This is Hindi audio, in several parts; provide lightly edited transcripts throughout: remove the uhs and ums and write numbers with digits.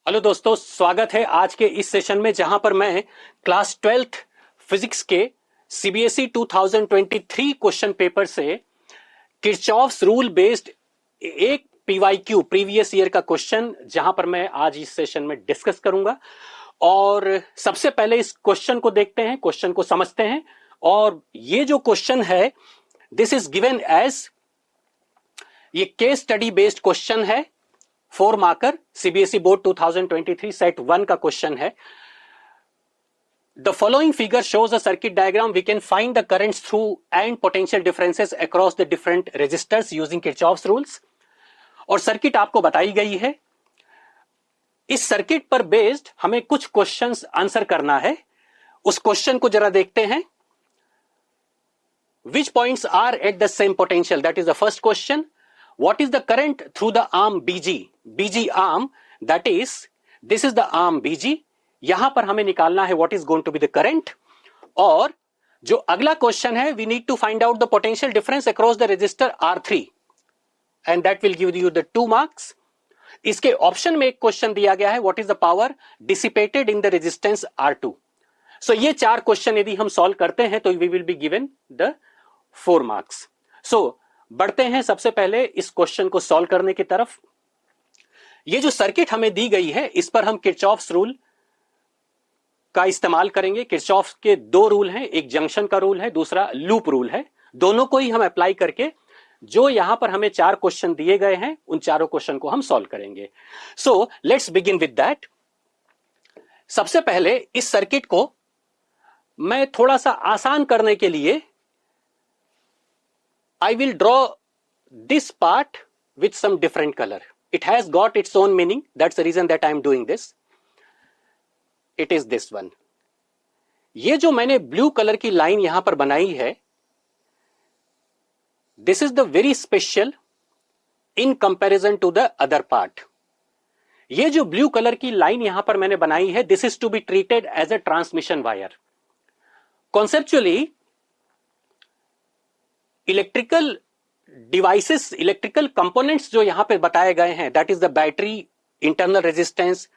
हेलो दोस्तों, स्वागत है आज के इस सेशन में जहां पर मैं क्लास 12th फिजिक्स के सीबीएसई 2023 क्वेश्चन पेपर से किरचॉफ्स रूल बेस्ड एक पीवाईक्यू प्रीवियस ईयर का क्वेश्चन जहां पर मैं आज इस सेशन में डिस्कस करूंगा। और सबसे पहले इस क्वेश्चन को देखते हैं, क्वेश्चन को समझते हैं। और ये जो क्वेश्चन है दिस इज गिवन एज ये केस स्टडी बेस्ड क्वेश्चन है, 4 मार्कर सीबीएसई बोर्ड 2023 सेट 1 का क्वेश्चन है। The following figure shows a circuit diagram. We can find the currents through and potential differences across the different resistors using Kirchhoff's rules. और सर्किट आपको बताई गई है। इस सर्किट पर बेस्ड हमें कुछ क्वेश्चंस आंसर करना है। उस क्वेश्चन को जरा देखते हैं। Which points are at the same potential? That is the first question. What is the current through the arm BG? BG arm, that is, this is the arm BG. यहां पर हमें निकालना है what is going to be the current. और जो अगला क्वेश्चन है, we need to find out the potential difference across the resistor R3, and that will give you the 2 marks. इसके ऑप्शन में एक क्वेश्चन दिया गया है, what is the power dissipated in the resistance R2. So ये 4 क्वेश्चन यदि हम सॉल्व करते हैं तो we will be given the 4 marks. So बढ़ते हैं सबसे पहले इस क्वेश्चन को सॉल्व करने की तरफ। ये जो सर्किट हमें दी गई है इस पर हम किरचॉफ्स रूल का इस्तेमाल करेंगे। किरचॉफ्स के 2 रूल हैं, एक जंक्शन का रूल है, दूसरा लूप रूल है। दोनों को ही हम अप्लाई करके जो यहां पर हमें 4 क्वेश्चन दिए गए हैं उन चारों क्वेश्चन को हम सॉल्व करेंगे। So let's begin with that. सबसे पहले इस सर्किट को मैं थोड़ा सा आसान करने के लिए I will draw this part with some different color. It has got its own meaning. That's the reason that I am doing this. It is this one. ये जो मैंने ब्लू कलर की लाइन यहां पर बनाई है, this is the very special in comparison to the other part. ये जो ब्लू कलर की लाइन यहां पर मैंने बनाई है, this is to be treated as a transmission wire. Conceptually, electrical devices, electrical components जो यहां पे बताए गए हैं, that is the battery, internal resistance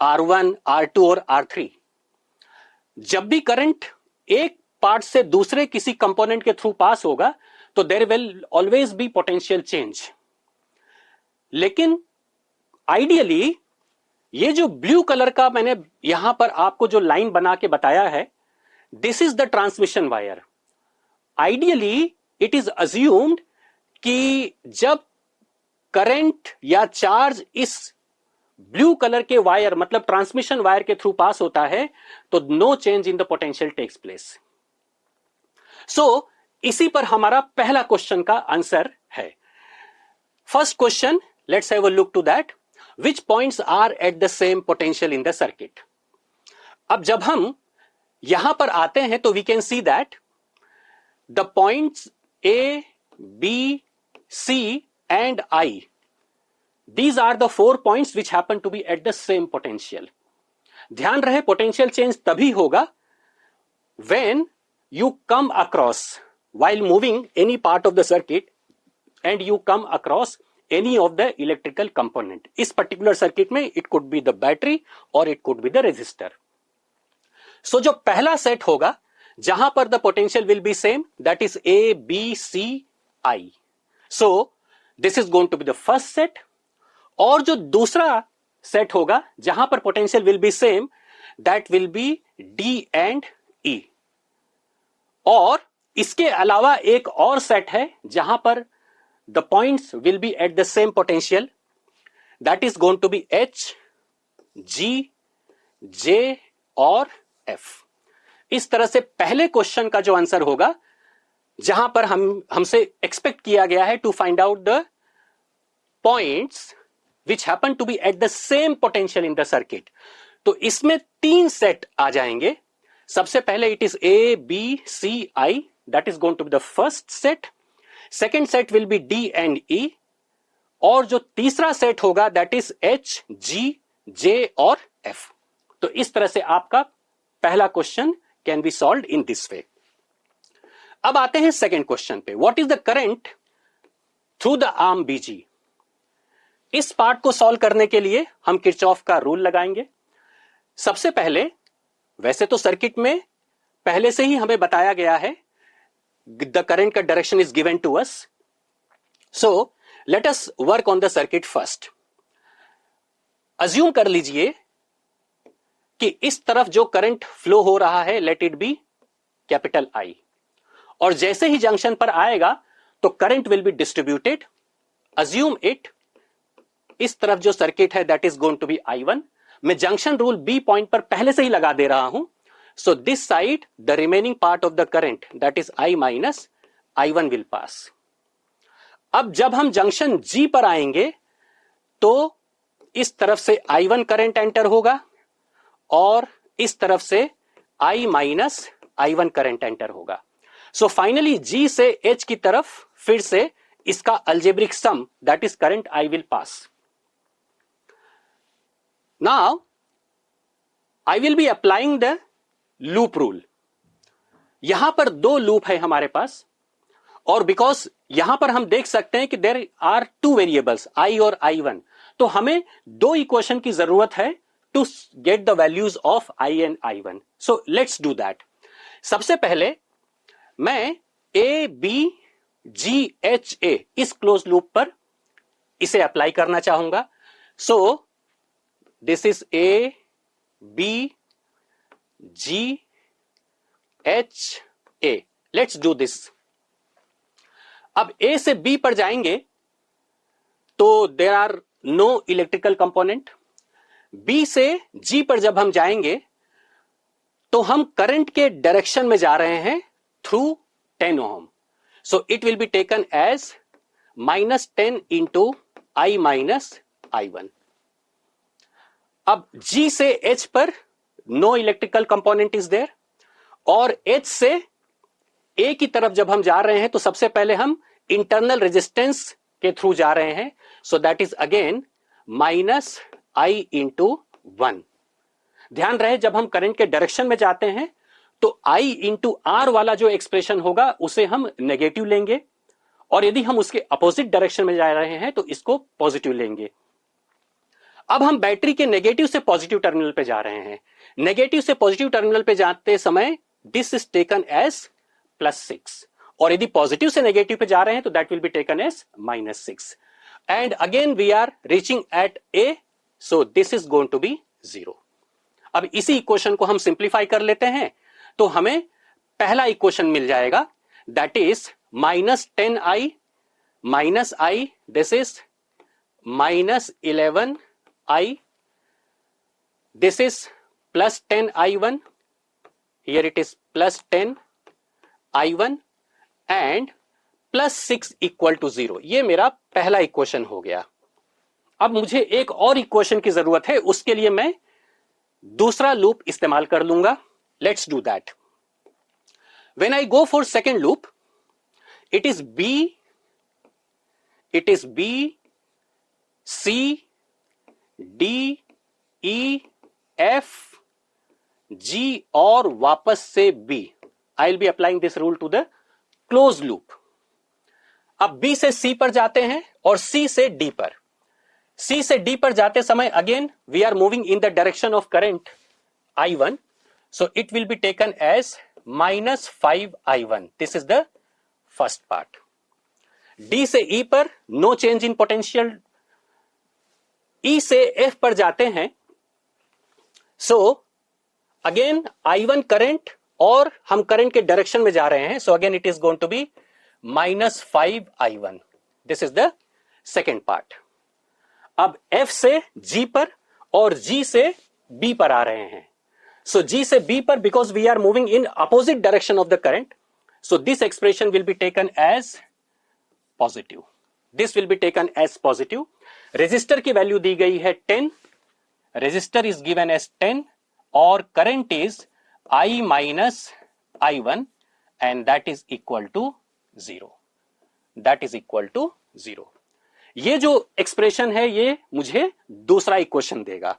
R1, R2 और R3। जब भी करंट एक पार्ट से दूसरे किसी कंपोनेंट के थ्रू पास होगा तो there will always be potential change. लेकिन आइडियली ये जो ब्लू कलर का मैंने यहां पर आपको जो लाइन बना के बताया है, this is the transmission wire. Ideally it is assumed कि जब करंट या चार्ज इस ब्लू कलर के वायर मतलब ट्रांसमिशन वायर के थ्रू पास होता है तो no change in the potential takes place. So इसी पर हमारा पहला क्वेश्चन का आंसर है। First question, let's have a look to that. Which points are at the same potential in the circuit. अब जब हम यहां पर आते हैं तो we can see that the points A, B, C and I. These are the 4 points which happen to be at the same potential. ध्यान रहे पोटेंशियल चेंज तभी होगा when you come across while moving any part of the circuit and you come across any of the electrical component. इस particular circuit में it could be the battery or it could be the resistor. So जो पहला सेट होगा जहां पर the potential will be same, that is A, B, C, I. So this is going to be the first set. और जो दूसरा सेट होगा जहां पर potential will be same, that will be D and E. और इसके अलावा एक और सेट है जहां पर the points will be at the same potential, that is going to be H, G, J और F। इस तरह से पहले क्वेश्चन का जो आंसर होगा, जहां पर हमसे एक्सपेक्ट किया गया है to find out the points which happen to be at the same potential in the circuit, तो इसमें 3 सेट आ जाएंगे। सबसे पहले it is A, B, C, I, that is going to be the first set. Second set will be D and E। और जो तीसरा सेट होगा that is H, G, J और F। तो इस तरह से आपका पहला question can be solved in this way. अब आते हैं सेकेंड क्वेश्चन पे। What is the current through the arm BG? इस पार्ट को सॉल्व करने के लिए हम किरचॉफ का रूल लगाएंगे। सबसे पहले, वैसे तो सर्किट में पहले से ही हमें बताया गया है द करंट का direction is given to us, so let us work on the circuit first. Assume कर लीजिए कि इस तरफ जो करंट फ्लो हो रहा है, let it be capital I, और जैसे ही जंक्शन पर आएगा तो current will be distributed. Assume it, इस तरफ जो सर्किट है that is going to be I1। मैं जंक्शन रूल बी पॉइंट पर पहले से ही लगा दे रहा हूं, so this side the remaining part of the current that is I minus I1 will pass. अब जब हम जंक्शन G पर आएंगे तो इस तरफ से I1 करंट एंटर होगा और इस तरफ से I minus I1 current enter होगा। सो फाइनली G से H की तरफ फिर से इसका algebraic sum that is current I will pass. Now I will be applying the loop rule. यहां पर दो लूप है हमारे पास, और बिकॉज यहां पर हम देख सकते हैं कि there are two variables I और I1, तो हमें दो इक्वेशन की जरूरत है to get the values of I and I1। So let's do that. सबसे पहले मैं A B G H A इस क्लोज लूप पर इसे अप्लाई करना चाहूंगा। So this is A B G H A। Let's do this. अब A से B पर जाएंगे तो there are no electrical component. B से G पर जब हम जाएंगे तो हम करंट के डायरेक्शन में जा रहे हैं through 10 ohm, so it will be taken as -10 into I minus I1। अब G से H पर no electrical component is there, और H से A की तरफ जब हम जा रहे हैं तो सबसे पहले हम इंटरनल रेजिस्टेंस के थ्रू जा रहे हैं, so that is again -I into 1। ध्यान रहे जब हम करंट के डायरेक्शन में जाते हैं तो I इंटू आर वाला जो एक्सप्रेशन होगा उसे हम नेगेटिव लेंगे, और यदि हम उसके अपोजिट डायरेक्शन में जा रहे हैं तो इसको पॉजिटिव लेंगे। अब हम बैटरी के नेगेटिव से पॉजिटिव टर्मिनल पे जा रहे हैं। नेगेटिव से पॉजिटिव टर्मिनल पे जाते समय दिस इज टेकन एज +6, और यदि पॉजिटिव से नेगेटिव पे जा रहे हैं तो that will be taken as -6, and again we are reaching at A, so this is going to be 0। अब इसी इक्वेशन को हम सिंप्लीफाई कर लेते हैं तो हमें पहला इक्वेशन मिल जाएगा that is -10I minus I, this is -11I, this is +10I1, here it is +10I1 and +6 equal to 0। ये मेरा पहला इक्वेशन हो गया। अब मुझे एक और इक्वेशन की जरूरत है, उसके लिए मैं दूसरा लूप इस्तेमाल कर लूंगा। Let's do that. When I go for second loop, it is B C D E F G और वापस से B। I will be applying this rule to the close loop. अब B से C पर जाते हैं और C से D पर। C से D पर जाते समय again we are moving in the direction of current I1, so it will be taken as -5I1। This is the first part. D से E पर no change in potential. E से F पर जाते हैं, सो अगेन I1 करंट, और हम करंट के डायरेक्शन में जा रहे हैं, so again it is going to be -5I1। This is the second part. अब F से G पर और G से B पर आ रहे हैं, सो G से B पर because we are moving in opposite direction of the current, so this expression will be taken as positive. This will be taken as positive. Resistor की वैल्यू दी गई है 10, रेजिस्टर इज गिवन एज 10, और current is I minus I1 and that is equal to 0। That is equal to 0। ये जो एक्सप्रेशन है ये मुझे दूसरा इक्वेशन देगा।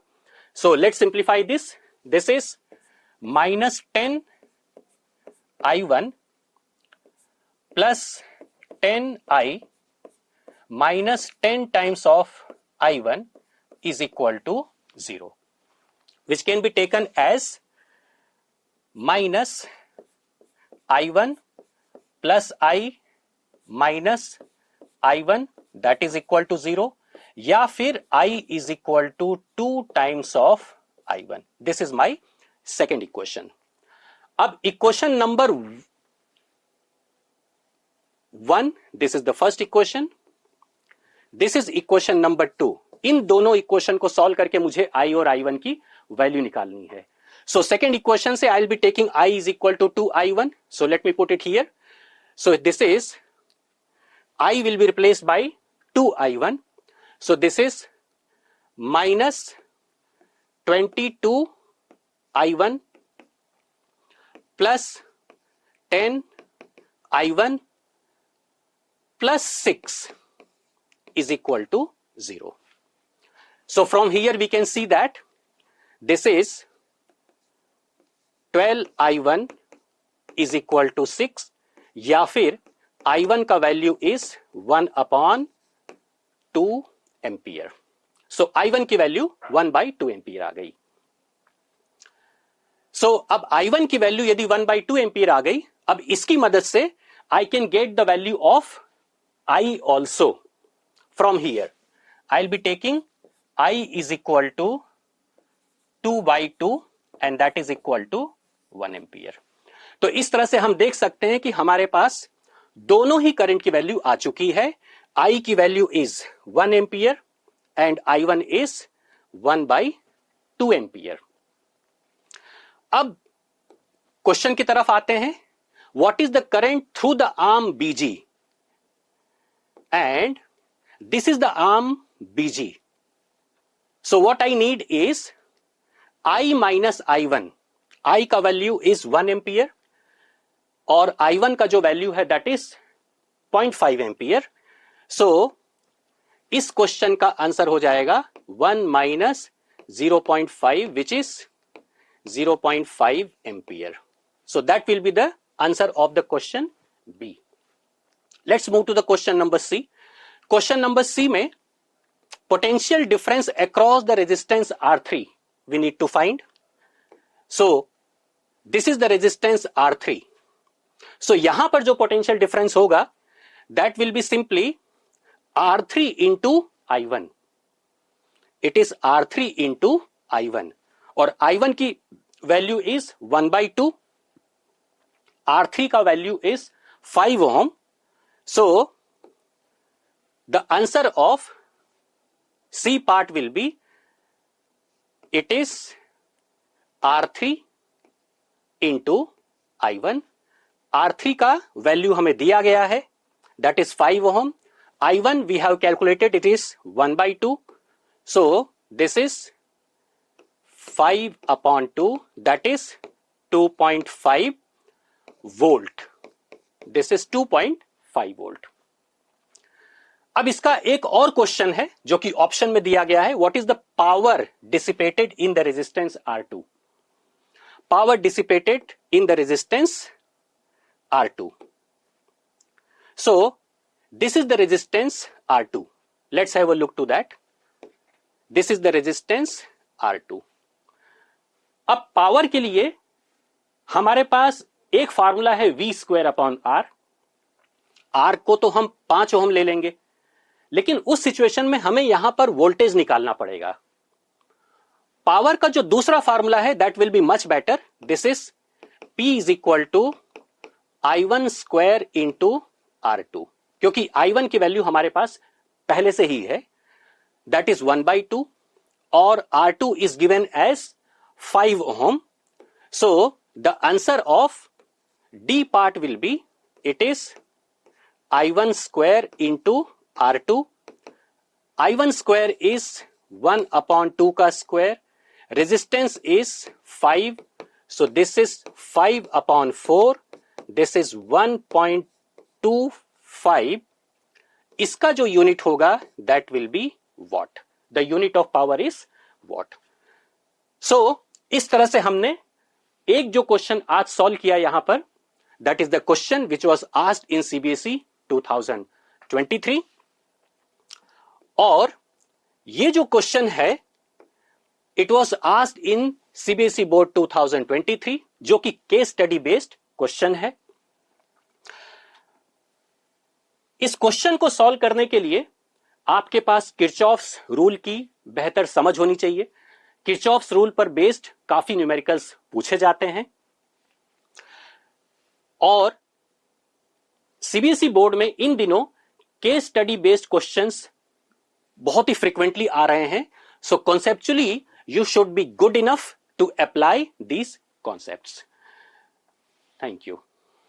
So let's simplify this. This is -10I1 plus 10I minus 10 times of I1 is equal to 0, which can be taken as minus I1 plus I minus I1 that is equal to 0, या फिर I is equal to 2 times of I1. This is my second equation. अब equation number 1, this is the first equation, this is equation number 2. इन दोनों इक्वेशन को सॉल्व करके मुझे I और I1 की वैल्यू निकालनी है. So second equation से I'll be taking I is equal to 2I1. So let me put it here. So this is I will be replaced by 2I1. So this is minus 22I1 plus 10I1 plus 6 is equal to 0. So from here we can see that this is 12I1 is equal to 6, या फिर I1 का value is 1/2 ampere. So I1 की वैल्यू 1/2 एम्पियर आ गई. सो अब I1 की वैल्यू यदि 1/2 एम्पियर आ गई, अब इसकी मदद से I can get the value of I also. From here I will be taking I is equal to 2/2 and that is equal to 1 ampere. तो इस तरह से हम देख सकते हैं कि हमारे पास दोनों ही करंट की वैल्यू आ चुकी है. I की value is 1 ampere and I1 is 1/2 ampere. अब क्वेश्चन की तरफ आते हैं. What is the current through the arm BG and this is the arm BG. So what I need is I minus I1. I का वैल्यू इज 1 एम्पियर और I1 का जो वैल्यू है दैट इज 0.5 एम्पियर. सो इस क्वेश्चन का आंसर हो जाएगा 1 minus 0.5 which is 0.5 ampere. So that will be the answer of the question B. Let's move to the question number C. Question number C में potential difference across the resistance R3 we need to find. So this is the resistance R3. So यहां पर जो पोटेंशियल डिफरेंस होगा that will be simply R3 into I1. It is R3 into I1 और I1 की वैल्यू इज 1/2, R3 का value is 5 ohm. So the answer of C part will be it is R3 into I1. R3 का वैल्यू हमें दिया गया है that is 5 ohm. I1 we have calculated it is 1/2. So this is 5/2 that is 2.5 volt. This is 2.5 volt. अब इसका एक और क्वेश्चन है जो कि ऑप्शन में दिया गया है. What is the power dissipated in the resistance R2. Power dissipated in the resistance R2. So this is the resistance R2. Let's have a look to that. This is the resistance R2. अब पावर के लिए हमारे पास एक फार्मूला है V²/R. R को तो हम 5 ओम ले लेंगे, लेकिन उस सिचुएशन में हमें यहां पर वोल्टेज निकालना पड़ेगा. पावर का जो दूसरा फार्मूला है that will be much better. This is P is equal to I1² into R2, क्योंकि I1 की वैल्यू हमारे पास पहले से ही है दैट इज 1/2 और R2 is given as 5 ohm. So the answer of D part will be it is I1² into R2. I1² is 1/2 का square. Resistance is 5. So this is 5/4. This is 1.25. इसका जो यूनिट होगा that will be watt. The unit of power is watt. So इस तरह से हमने एक जो क्वेश्चन आज सॉल्व किया यहां पर that is the question which was asked in CBSE 2023. और ये जो क्वेश्चन है it was asked in CBSE board 2023, जो कि केस स्टडी बेस्ड क्वेश्चन है। इस क्वेश्चन को सॉल्व करने के लिए आपके पास किरचॉफ्स रूल की बेहतर समझ होनी चाहिए। किरचॉफ्स रूल पर बेस्ड काफी न्यूमेरिकल्स पूछे जाते हैं और सीबीएसई बोर्ड में इन दिनों केस स्टडी बेस्ड क्वेश्चंस बहुत ही फ्रीक्वेंटली आ रहे हैं। सो conceptually you should be good enough to apply these concepts. Thank you.